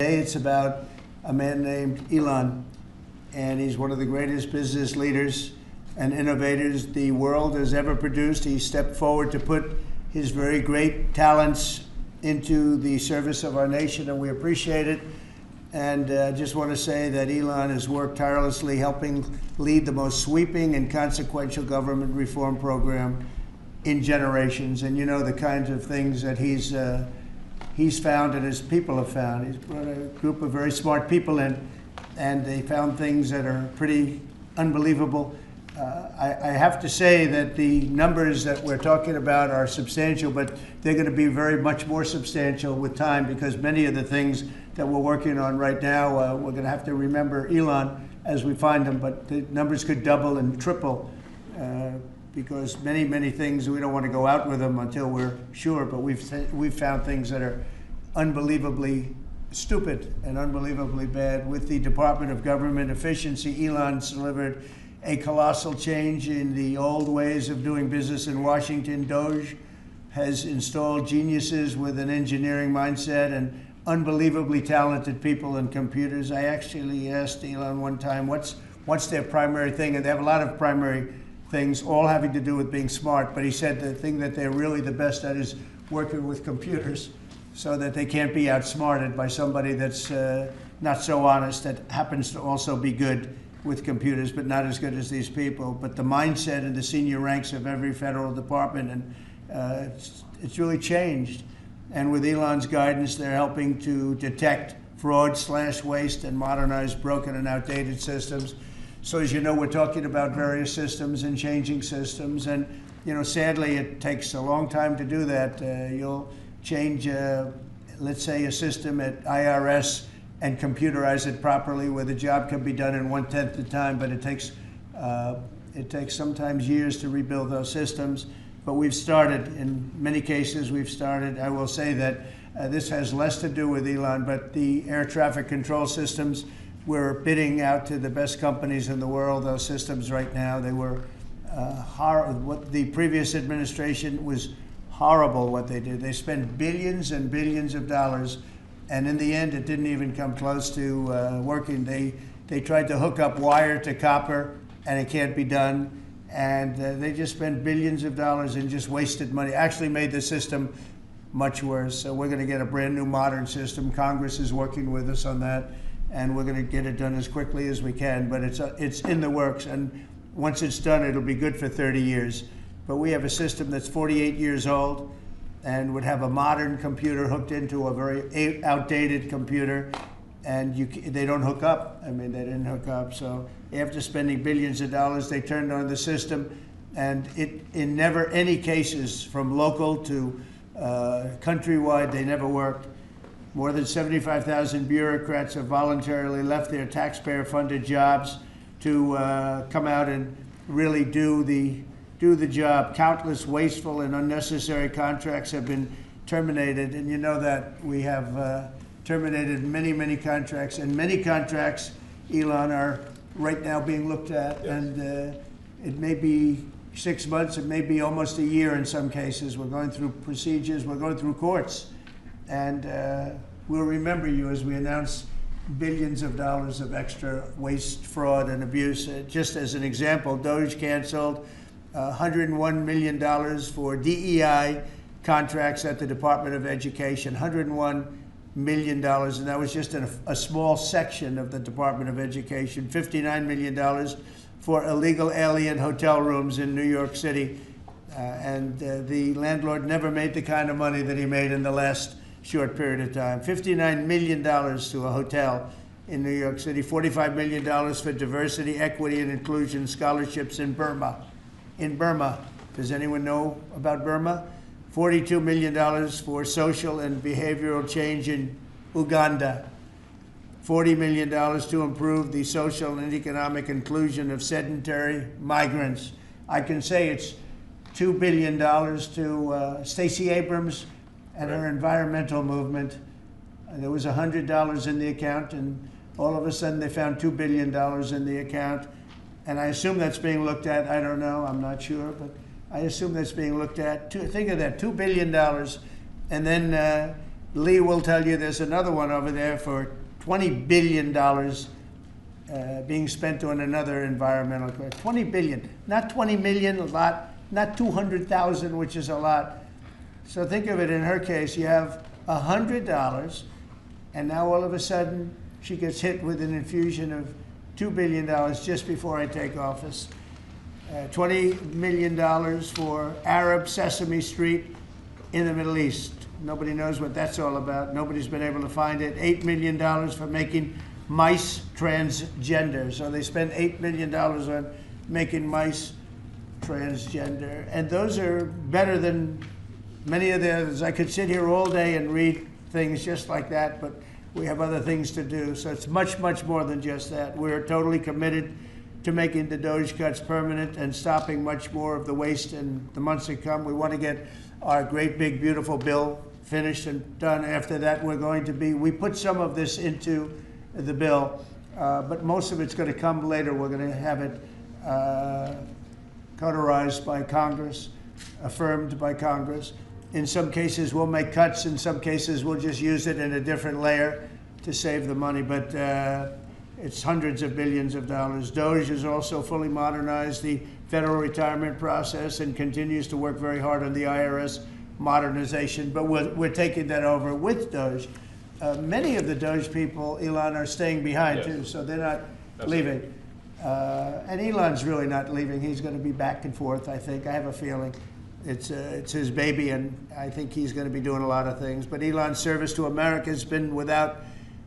Today it's about a man named Elon, and he's one of the greatest business leaders and innovators the world has ever produced. He stepped forward to put his very great talents into the service of our nation, and we appreciate it. And I just want to say that Elon has worked tirelessly helping lead the most sweeping and consequential government reform program in generations. And you know the kinds of things that he's found and his people have found. He's brought a group of very smart people in, and they found things that are pretty unbelievable. I have to say that the numbers that we're talking about are substantial, but they're going to be very much more substantial with time, because many of the things that we're working on right now, we're going to have to remember Elon as we find them, but the numbers could double and triple because many things, we don't want to go out with them until we're sure, but we've found things that are unbelievably stupid and unbelievably bad. With the Department of Government Efficiency, Elon's delivered a colossal change in the old ways of doing business in Washington. DOGE has installed geniuses with an engineering mindset and unbelievably talented people in computers. I actually asked Elon one time, what's their primary thing? And they have a lot of primary things, all having to do with being smart. But he said the thing that they're really the best at is working with computers, so that they can't be outsmarted by somebody that's not so honest, that happens to also be good with computers, but not as good as these people. But the mindset in the senior ranks of every federal department, and it's really changed. And with Elon's guidance, they're helping to detect fraud/waste and modernize broken and outdated systems. So as you know, we're talking about various systems and changing systems. And you know, sadly, it takes a long time to do that. You'll change, let's say, a system at IRS and computerize it properly, where the job can be done in 1/10 the time, but it takes sometimes years to rebuild those systems. But we've started, in many cases we've started. I will say that this has less to do with Elon, but the air traffic control systems, we're bidding out to the best companies in the world, those systems right now. They were what the previous administration was horrible what they did. They spent billions and billions of dollars, and in the end, it didn't even come close to working. They tried to hook up wire to copper, and it can't be done. And they just spent billions of dollars and just wasted money. Actually made the system much worse. So we're going to get a brand new modern system. Congress is working with us on that, and we're going to get it done as quickly as we can. But it's in the works, and once it's done, it'll be good for 30 years. But we have a system that's 48 years old, and would have a modern computer hooked into a very outdated computer, and they don't hook up. I mean, they didn't hook up. So after spending billions of dollars, they turned on the system, and in never any cases, from local to countrywide, they never worked. More than 75,000 bureaucrats have voluntarily left their taxpayer-funded jobs to come out and really do the job. Countless wasteful and unnecessary contracts have been terminated, and you know that we have terminated many contracts, and many contracts, Elon, are right now being looked at. Yes. And it may be 6 months, it may be almost a year in some cases. We're going through procedures, we're going through courts, and we'll remember you as we announce billions of dollars of extra waste, fraud, and abuse. Just as an example, DOGE canceled $101 million for DEI contracts at the Department of Education, $101 million, and that was just in a small section of the Department of Education. $59 million for illegal alien hotel rooms in New York City, and the landlord never made the kind of money that he made in the last short period of time. $59 million to a hotel in New York City. $45 million for diversity, equity, and inclusion scholarships in Burma. In Burma, does anyone know about Burma? $42 million for social and behavioral change in Uganda. $40 million to improve the social and economic inclusion of sedentary migrants. I can say it's $2 billion to Stacey Abrams and her environmental movement. There was $100 in the account, and all of a sudden they found $2 billion in the account. And I assume that's being looked at. I don't know, I'm not sure, but I assume that's being looked at. Think of that, $2 billion. And then Lee will tell you there's another one over there for $20 billion being spent on another environmental question. 20 billion, not 20 million, a lot, not 200,000, which is a lot. So think of it, in her case, you have $100, and now all of a sudden she gets hit with an infusion of $2 billion just before I take office. $20 million for Arab Sesame Street in the Middle East. Nobody knows what that's all about. Nobody's been able to find it. $8 million for making mice transgender. So they spent $8 million on making mice transgender. And those are better than many of the others. I could sit here all day and read things just like that, but we have other things to do. So it's much, much more than just that. We're totally committed to making the DOGE cuts permanent and stopping much more of the waste in the months to come. We want to get our great, big, beautiful bill finished and done. After that, we put some of this into the bill, but most of it's going to come later. We're going to have it cauterized by Congress, affirmed by Congress. In some cases, we'll make cuts. In some cases, we'll just use it in a different layer to save the money, but it's hundreds of billions of dollars. DOGE has also fully modernized the federal retirement process and continues to work very hard on the IRS modernization, but we're taking that over with DOGE. Many of the DOGE people, Elon, are staying behind too, so they're not leaving. And Elon's really not leaving. He's going to be back and forth, I think. I have a feeling. It's his baby, and I think he's going to be doing a lot of things. But Elon's service to America has been without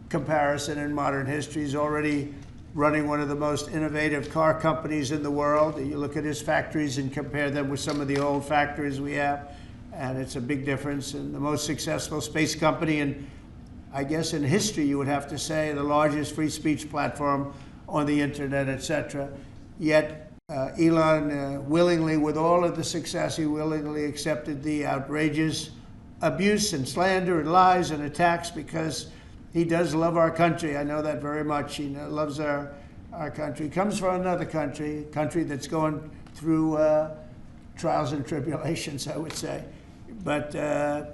comparison in modern history. He's already running one of the most innovative car companies in the world. You look at his factories and compare them with some of the old factories we have, and it's a big difference. And the most successful space company in, I guess, in history, you would have to say, the largest free speech platform on the internet, etc. Yet Elon willingly, with all of the success, he willingly accepted the outrageous abuse and slander and lies and attacks because he does love our country. I know that very much. He loves our country. He comes from another country, a country that's going through trials and tribulations, I would say. But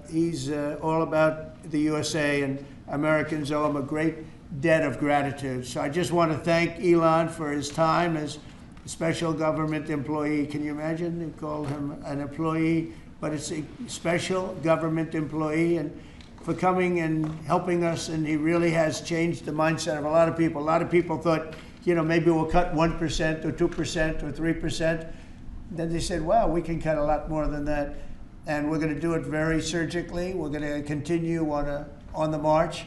he's all about the USA, and Americans owe him a great debt of gratitude. So I just want to thank Elon for his time as a special government employee. Can you imagine? They call him an employee, but it's a special government employee, and for coming and helping us. And he really has changed the mindset of a lot of people. A lot of people thought, maybe we'll cut 1% or 2% or 3%. Then they said, wow, we can cut a lot more than that. And we're going to do it very surgically. We're going to continue on the march.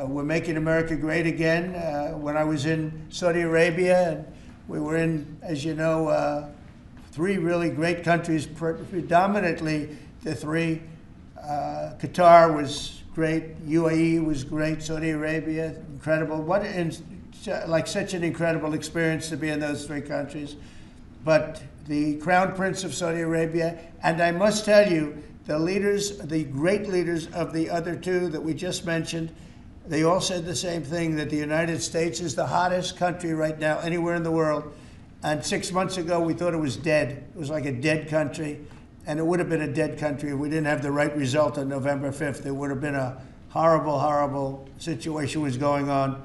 We're making America great again. When I was in Saudi Arabia, and we were in, as you know, three really great countries, predominantly the three. Qatar was great, UAE was great, Saudi Arabia, incredible. Such an incredible experience to be in those three countries. But the Crown Prince of Saudi Arabia, and I must tell you, the great leaders of the other two that we just mentioned, they all said the same thing, that the United States is the hottest country right now anywhere in the world. And 6 months ago, we thought it was dead. It was like a dead country. And it would have been a dead country if we didn't have the right result on November 5th. There would have been a horrible, horrible situation was going on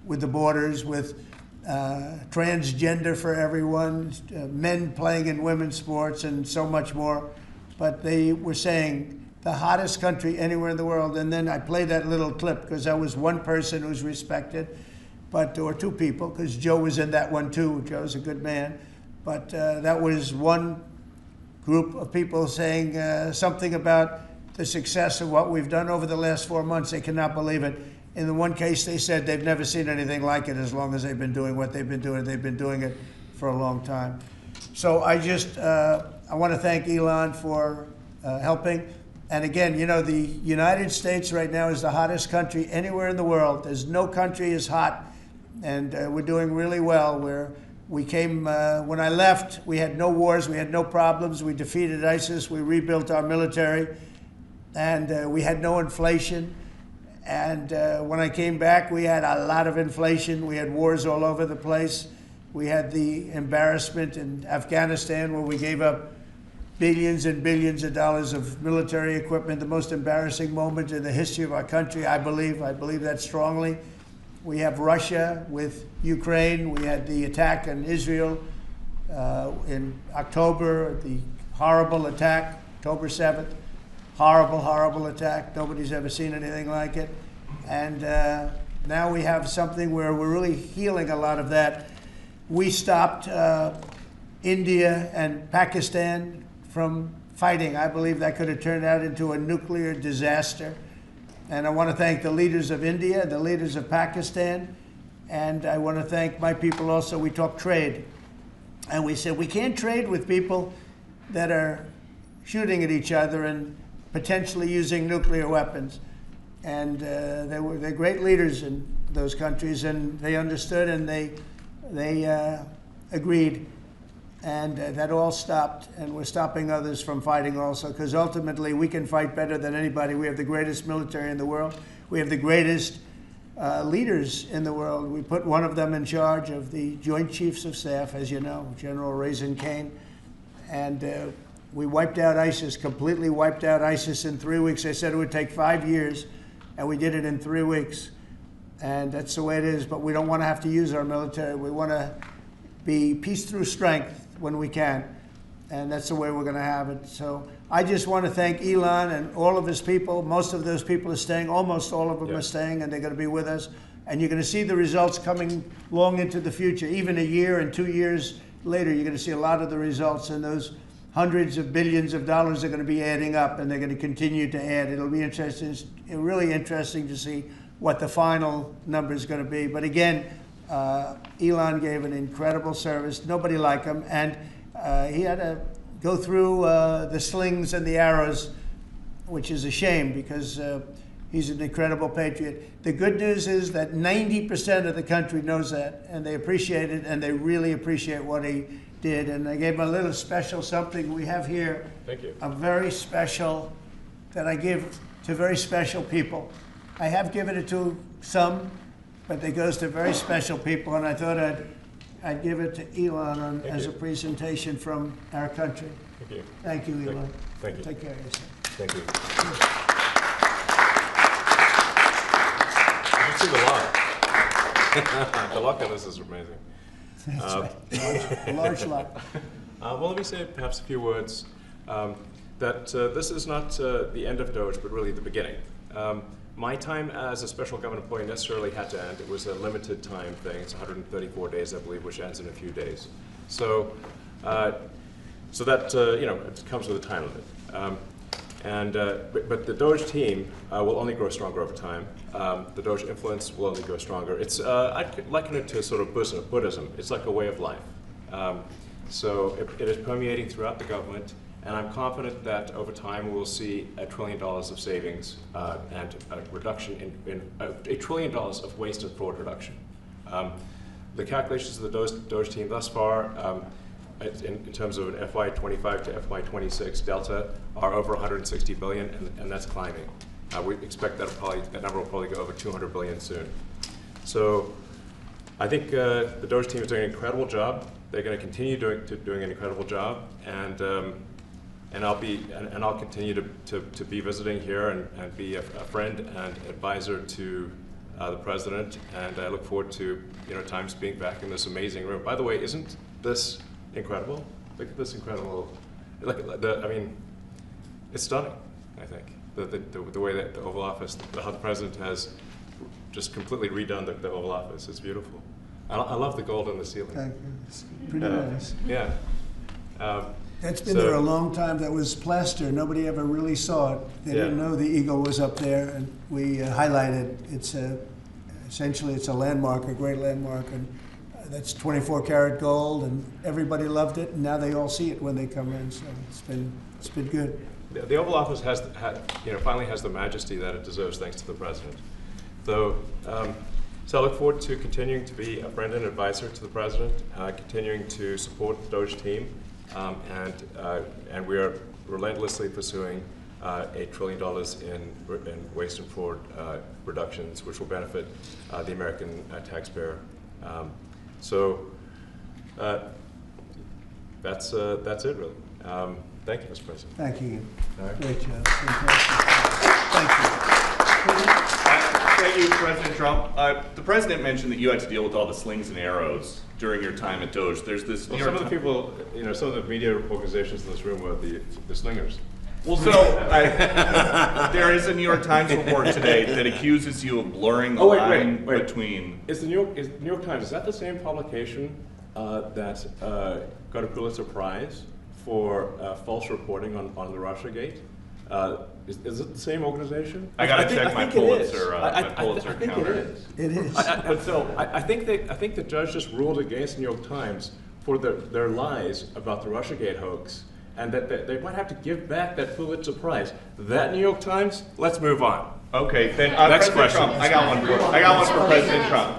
with the borders, with transgender for everyone, men playing in women's sports, and so much more. But they were saying the hottest country anywhere in the world. And then I played that little clip because that was one person who's respected, or two people, because Joe was in that one too. Joe's a good man. But that was one group of people saying something about the success of what we've done over the last 4 months. They cannot believe it. In the one case, they said they've never seen anything like it as long as they've been doing what they've been doing. They've been doing it for a long time. So I want to thank Elon for helping. And again, the United States right now is the hottest country anywhere in the world. There's no country as hot, and we're doing really well. When I left, we had no wars, we had no problems. We defeated ISIS, we rebuilt our military, and we had no inflation. And when I came back, we had a lot of inflation. We had wars all over the place. We had the embarrassment in Afghanistan where we gave up billions and billions of dollars of military equipment, the most embarrassing moment in the history of our country, I believe. I believe that strongly. We have Russia with Ukraine. We had the attack on Israel in October, the horrible attack, October 7th. Horrible, horrible attack. Nobody's ever seen anything like it. And now we have something where we're really healing a lot of that. We stopped India and Pakistan from fighting. I believe that could have turned out into a nuclear disaster. And I want to thank the leaders of India, the leaders of Pakistan, and I want to thank my people also. We talked trade. And we said we can't trade with people that are shooting at each other and potentially using nuclear weapons. And they're great leaders in those countries, and they understood and they agreed. And that all stopped, and we're stopping others from fighting also, because ultimately we can fight better than anybody. We have the greatest military in the world. We have the greatest leaders in the world. We put one of them in charge of the Joint Chiefs of Staff, as you know, General Raisin Kane. And we wiped out ISIS, completely wiped out ISIS in 3 weeks. They said it would take 5 years, and we did it in 3 weeks. And that's the way it is, but we don't want to have to use our military. We want to be peace through strength when we can, and that's the way we're going to have it. So I just want to thank Elon and all of his people. Most of those people are staying, almost all of them are staying, and they're going to be with us. And you're going to see the results coming long into the future. Even a year and 2 years later, you're going to see a lot of the results, and those hundreds of billions of dollars are going to be adding up, and they're going to continue to add. It'll be interesting, really interesting to see what the final number is going to be. But again, Elon gave an incredible service. Nobody like him, and he had to go through the slings and the arrows, which is a shame because he's an incredible patriot. The good news is that 90% of the country knows that, and they appreciate it, and they really appreciate what he did. And I gave him a little special something we have here. Thank you. A very special that I give to very special people. I have given it to some, but it goes to very special people, and I thought I'd give it to Elon as a presentation from our country. Thank you. Thank you, Elon. Thank you. Take care of yourself. Thank you. You see the lock. The lock on this is amazing. That's right. Large lock. Well, let me say perhaps a few words that this is not the end of DOGE, but really the beginning. My time as a special government employee necessarily had to end. It was a limited time thing. It's 134 days, I believe, which ends in a few days. So, so that it comes with a time limit. But the DOGE team will only grow stronger over time. The DOGE influence will only grow stronger. It's I'd liken it to sort of Buddhism. It's like a way of life. So it is permeating throughout the government. And I'm confident that over time we'll see $1 trillion of savings and a reduction in $1 trillion of waste and fraud reduction. The calculations of the DOGE team thus far, in terms of an FY25 to FY26 delta, are over 160 billion, and that's climbing. We expect that number will probably go over 200 billion soon. So I think the DOGE team is doing an incredible job. They're going to continue doing an incredible job, and I'll continue to be visiting here and be a friend and advisor to the president, and I look forward to times being back in this amazing room. By the way, isn't this incredible? Look at this incredible. I mean, it's stunning. I think the way that the Oval Office, how the president has just completely redone the Oval Office. It's beautiful. I love the gold on the ceiling. Thank you. It's pretty nice. Yeah. That's been there a long time. That was plaster. Nobody ever really saw it. They didn't know the eagle was up there, and we highlighted. It's essentially it's a landmark, a great landmark, and that's 24-karat gold, and everybody loved it. And now they all see it when they come in. So it's been good. The Oval Office finally has the majesty that it deserves, thanks to the president. So I look forward to continuing to be a friend and advisor to the president, continuing to support the DOGE team. And we are relentlessly pursuing $8 trillion in waste and fraud reductions, which will benefit the American taxpayer. So that's it, really. Thank you, Mr. President. Thank you. All right. Great job. Fantastic. Thank Thank you, President Trump. The president mentioned that you had to deal with all the slings and arrows during your time at DOGE. There's this. Well, some of the people, some of the media organizations in this room were the slingers. Well, so there is a New York Times report today that accuses you of blurring the line between. Is the New York Times, is that the same publication that got a Pulitzer Prize for false reporting on the Russiagate? Is it the same organization? I got to check my Pulitzer I think counter. it is. It is. But so I think the judge just ruled against the New York Times for their lies about the Russiagate hoax, and that they might have to give back that Pulitzer Prize. That New York Times. Let's move on. Okay, then Next President question. Trump, I got one for President Trump.